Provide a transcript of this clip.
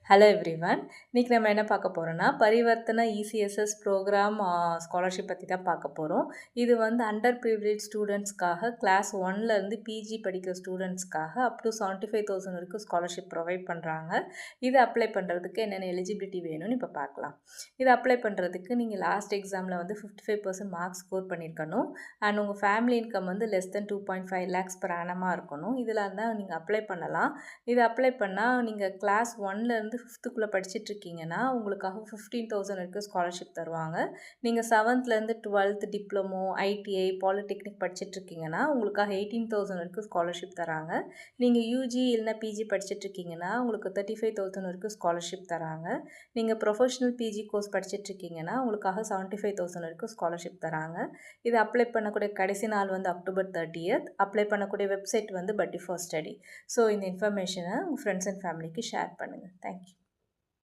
Hello everyone. இன்னைக்கு நம்ம என்ன பார்க்க போறோம்னா, பரிவர்த்தன இசிஎஸ்எஸ் ப்ரோக்ராம் ஸ்காலர்ஷிப் பத்தி தான் பார்க்க போறோம். இது வந்து அண்டர் பிரிவிலேஜ் ஸ்டூடண்ட்ஸ்க்காக கிளாஸ் 1லேருந்து பிஜி படிக்கிற ஸ்டூடண்ட்ஸ்க்காக அப் டு 75,000 வரைக்கும் ஸ்காலர்ஷிப் ப்ரொவைட் பண்ணுறாங்க. இது அப்ளை பண்ணுறதுக்கு என்னென்ன எலிஜிபிலிட்டி வேணும்னு இப்போ பார்க்கலாம். இது அப்ளை பண்ணுறதுக்கு நீங்கள் லாஸ்ட் எக்ஸாமில் வந்து 55% மார்க்ஸ் ஸ்கோர் பண்ணியிருக்கணும். அண்ட் உங்கள் ஃபேமிலி இன்கம் வந்து less than 2.5 lakhs per annum இருக்கணும். இதில் தான் நீங்கள் அப்ளை பண்ணலாம். இது அப்ளை பண்ணால் நீங்கள் கிளாஸ் 1லேருந்து 5th படிச்சிட்ருக்கீங்கன்னா உங்களுக்காக 15,000 வரைக்கும் ஸ்காலர்ஷிப் தருவாங்க. நீங்கள் 7th-லேருந்து 12th டிப்ளமோ, ஐடிஐ, பாலிடெக்னிக் படிச்சிட்ருக்கீங்கன்னா உங்களுக்காக 18,000 வரைக்கும் ஸ்காலர்ஷிப் தராங்க. நீங்கள் யூஜி இல்லைனா பிஜி படிச்சிட்ருக்கீங்கன்னா உங்களுக்கு 35,000 வரைக்கும் ஸ்காலர்ஷிப் தராங்க. நீங்கள் ப்ரொஃபஷனல் பிஜி கோர்ஸ் படிச்சிட்ருக்கீங்கன்னா உங்களுக்காக 75,000 வரைக்கும் ஸ்காலர்ஷிப் தராங்க. இது அப்ளை பண்ணக்கூடிய கடைசி நாள் வந்து October 30th. அப்ளை பண்ணக்கூடிய வெப்சைட் வந்து Buddy for Study. ஸோ இந்த இன்ஃபர்மேஷனை உங்கள் ஃப்ரெண்ட்ஸ் அண்ட் ஃபேமிலிக்கு ஷேர் பண்ணுங்கள். தேங்க்யூ.